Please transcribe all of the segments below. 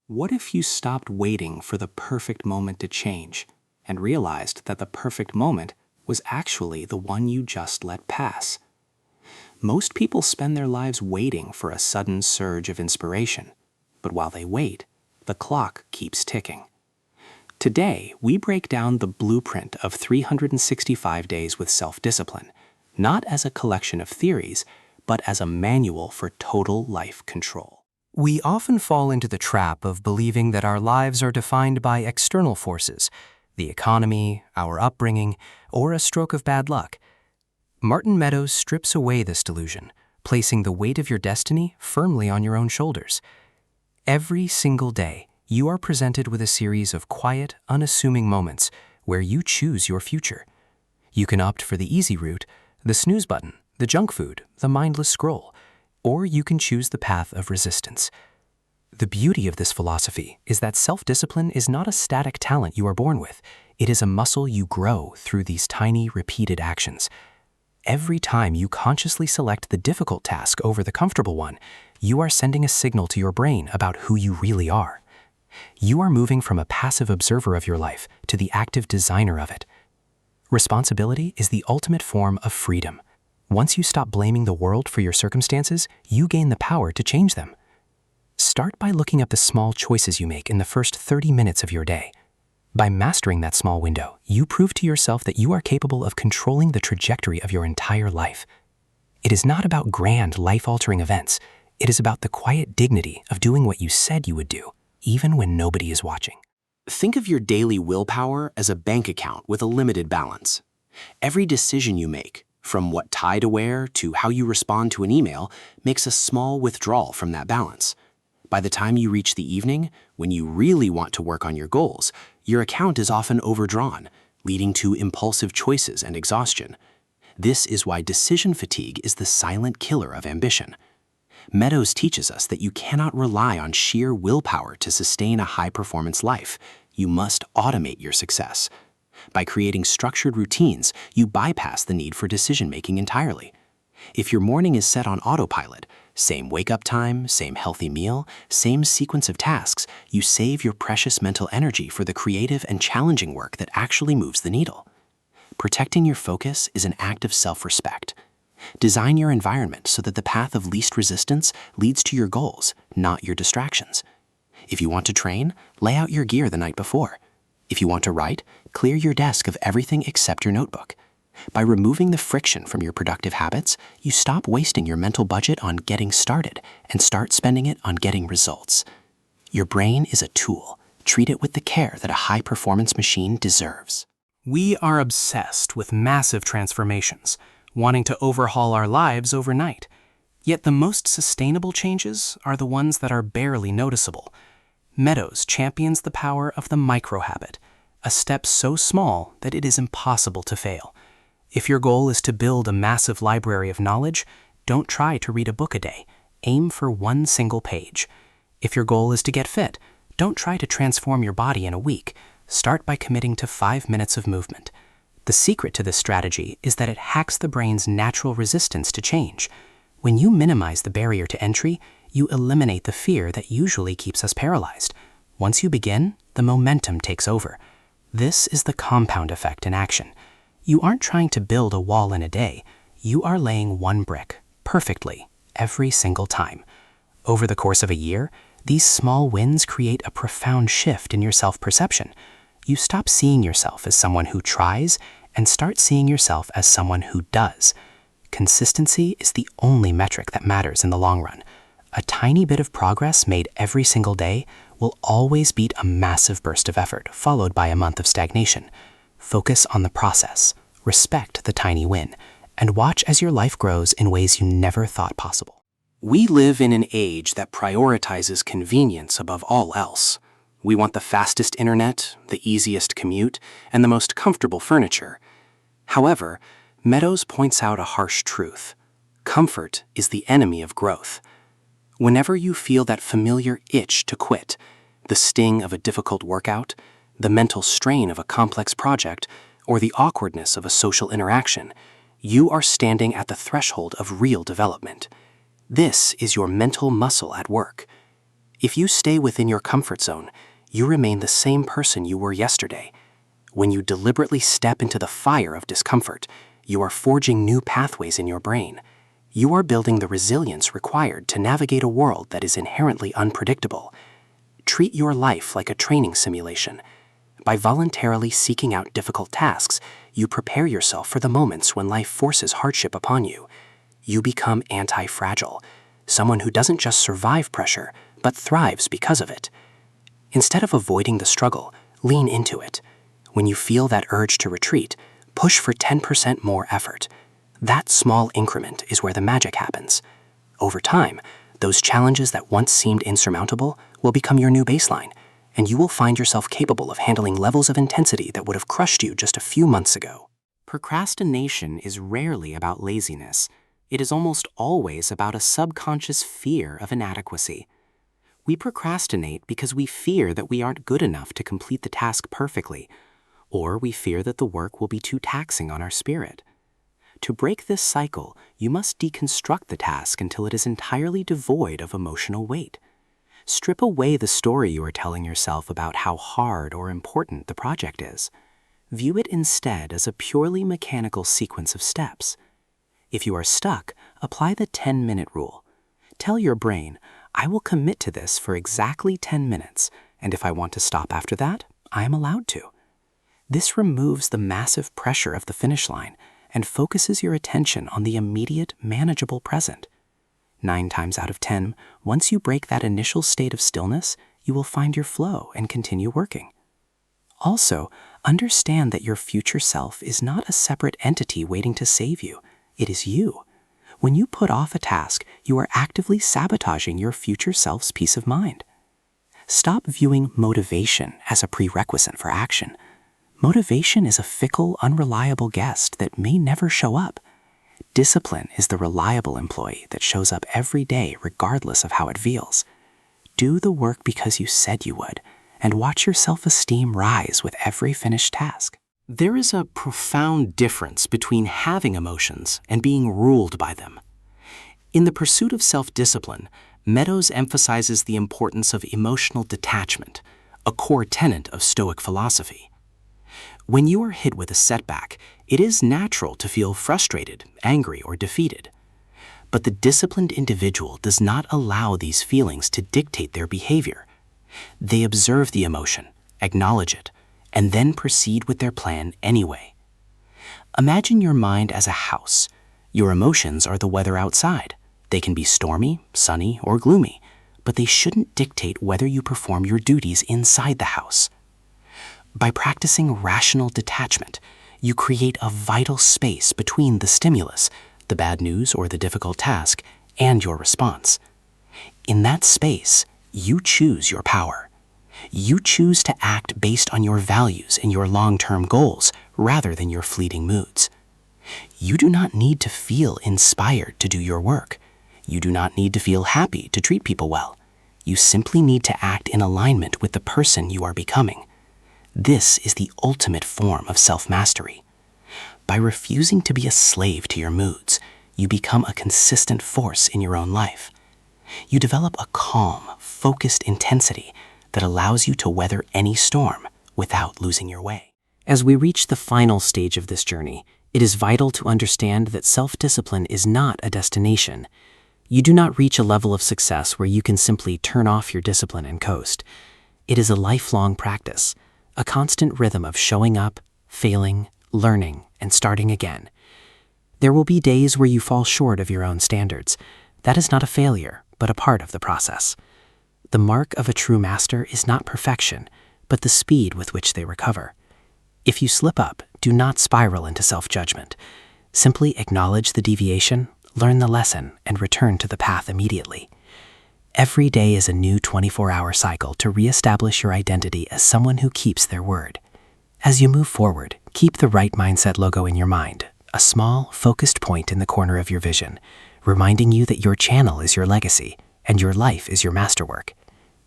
What if you stopped waiting for the perfect moment to change and realized that the perfect moment was actually the one you just let pass? Most people spend their lives waiting for a sudden surge of inspiration, but while they wait, the clock keeps ticking. Today, we break down the blueprint of 365 days with self-discipline, not as a collection of theories, but as a manual for total life control. We often fall into the trap of believing that our lives are defined by external forces, the economy, our upbringing, or a stroke of bad luck. Martin Meadows strips away this delusion, placing the weight of your destiny firmly on your own shoulders. Every single day, you are presented with a series of quiet, unassuming moments where you choose your future. You can opt for the easy route, the snooze button, the junk food, the mindless scroll, or you can choose the path of resistance. The beauty of this philosophy is that self-discipline is not a static talent you are born with. It is a muscle you grow through these tiny, repeated actions. Every time you consciously select the difficult task over the comfortable one, you are sending a signal to your brain about who you really are. You are moving from a passive observer of your life to the active designer of it. Responsibility is the ultimate form of freedom. Once you stop blaming the world for your circumstances, you gain the power to change them. Start by looking at the small choices you make in the first 30 minutes of your day. By mastering that small window, you prove to yourself that you are capable of controlling the trajectory of your entire life. It is not about grand, life-altering events. It is about the quiet dignity of doing what you said you would do, even when nobody is watching. Think of your daily willpower as a bank account with a limited balance. Every decision you make, from what tie to wear to how you respond to an email, makes a small withdrawal from that balance. By the time you reach the evening, when you really want to work on your goals, your account is often overdrawn, leading to impulsive choices and exhaustion. This is why decision fatigue is the silent killer of ambition. Meadows teaches us that you cannot rely on sheer willpower to sustain a high-performance life. You must automate your success. By creating structured routines, you bypass the need for decision-making entirely. If your morning is set on autopilot, same wake-up time, same healthy meal, same sequence of tasks, you save your precious mental energy for the creative and challenging work that actually moves the needle. Protecting your focus is an act of self-respect. Design your environment so that the path of least resistance leads to your goals, not your distractions. If you want to train, lay out your gear the night before. If you want to write, clear your desk of everything except your notebook. By removing the friction from your productive habits, you stop wasting your mental budget on getting started and start spending it on getting results. Your brain is a tool. Treat it with the care that a high-performance machine deserves. We are obsessed with massive transformations, wanting to overhaul our lives overnight. Yet the most sustainable changes are the ones that are barely noticeable. Meadows champions the power of the micro-habit, a step so small that it is impossible to fail. If your goal is to build a massive library of knowledge, don't try to read a book a day. Aim for one single page. If your goal is to get fit, don't try to transform your body in a week. Start by committing to 5 minutes of movement. The secret to this strategy is that it hacks the brain's natural resistance to change. When you minimize the barrier to entry, you eliminate the fear that usually keeps us paralyzed. Once you begin, the momentum takes over. This is the compound effect in action. You aren't trying to build a wall in a day. You are laying one brick, perfectly, every single time. Over the course of a year, these small wins create a profound shift in your self-perception. You stop seeing yourself as someone who tries and start seeing yourself as someone who does. Consistency is the only metric that matters in the long run. A tiny bit of progress made every single day will always beat a massive burst of effort, followed by a month of stagnation. Focus on the process, respect the tiny win, and watch as your life grows in ways you never thought possible. We live in an age that prioritizes convenience above all else. We want the fastest internet, the easiest commute, and the most comfortable furniture. However, Meadows points out a harsh truth. Comfort is the enemy of growth. Whenever you feel that familiar itch to quit, the sting of a difficult workout, the mental strain of a complex project, or the awkwardness of a social interaction, you are standing at the threshold of real development. This is your mental muscle at work. If you stay within your comfort zone, you remain the same person you were yesterday. When you deliberately step into the fire of discomfort, you are forging new pathways in your brain. You are building the resilience required to navigate a world that is inherently unpredictable. Treat your life like a training simulation. By voluntarily seeking out difficult tasks, you prepare yourself for the moments when life forces hardship upon you. You become anti-fragile, someone who doesn't just survive pressure, but thrives because of it. Instead of avoiding the struggle, lean into it. When you feel that urge to retreat, push for 10% more effort. That small increment is where the magic happens. Over time, those challenges that once seemed insurmountable will become your new baseline, and you will find yourself capable of handling levels of intensity that would have crushed you just a few months ago. Procrastination is rarely about laziness. It is almost always about a subconscious fear of inadequacy. We procrastinate because we fear that we aren't good enough to complete the task perfectly, or we fear that the work will be too taxing on our spirit. To break this cycle, you must deconstruct the task until it is entirely devoid of emotional weight. Strip away the story you are telling yourself about how hard or important the project is. View it instead as a purely mechanical sequence of steps. If you are stuck, apply the 10-minute rule. Tell your brain, I will commit to this for exactly 10 minutes, and if I want to stop after that, I am allowed to. This removes the massive pressure of the finish line and focuses your attention on the immediate, manageable present. 9 times out of 10, once you break that initial state of stillness, you will find your flow and continue working. Also, understand that your future self is not a separate entity waiting to save you. It is you. When you put off a task, you are actively sabotaging your future self's peace of mind. Stop viewing motivation as a prerequisite for action. Motivation is a fickle, unreliable guest that may never show up. Discipline is the reliable employee that shows up every day regardless of how it feels. Do the work because you said you would, and watch your self-esteem rise with every finished task. There is a profound difference between having emotions and being ruled by them. In the pursuit of self-discipline, Meadows emphasizes the importance of emotional detachment, a core tenet of Stoic philosophy. When you are hit with a setback, it is natural to feel frustrated, angry, or defeated. But the disciplined individual does not allow these feelings to dictate their behavior. They observe the emotion, acknowledge it, and then proceed with their plan anyway. Imagine your mind as a house. Your emotions are the weather outside. They can be stormy, sunny, or gloomy, but they shouldn't dictate whether you perform your duties inside the house. By practicing rational detachment, you create a vital space between the stimulus, the bad news or the difficult task, and your response. In that space, you choose your power. You choose to act based on your values and your long-term goals rather than your fleeting moods. You do not need to feel inspired to do your work. You do not need to feel happy to treat people well. You simply need to act in alignment with the person you are becoming. This is the ultimate form of self-mastery. By refusing to be a slave to your moods, you become a consistent force in your own life. You develop a calm, focused intensity that allows you to weather any storm without losing your way. As we reach the final stage of this journey, it is vital to understand that self-discipline is not a destination. You do not reach a level of success where you can simply turn off your discipline and coast. It is a lifelong practice, a constant rhythm of showing up, failing, learning, and starting again. There will be days where you fall short of your own standards. That is not a failure, but a part of the process. The mark of a true master is not perfection, but the speed with which they recover. If you slip up, do not spiral into self-judgment. Simply acknowledge the deviation, learn the lesson, and return to the path immediately. Every day is a new 24-hour cycle to reestablish your identity as someone who keeps their word. As you move forward, keep the right mindset logo in your mind, a small, focused point in the corner of your vision, reminding you that your channel is your legacy and your life is your masterwork.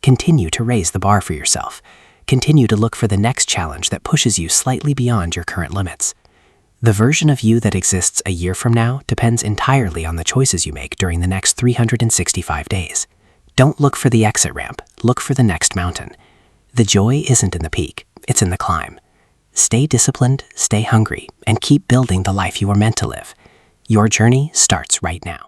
Continue to raise the bar for yourself. Continue to look for the next challenge that pushes you slightly beyond your current limits. The version of you that exists a year from now depends entirely on the choices you make during the next 365 days. Don't look for the exit ramp, look for the next mountain. The joy isn't in the peak, it's in the climb. Stay disciplined, stay hungry, and keep building the life you were meant to live. Your journey starts right now.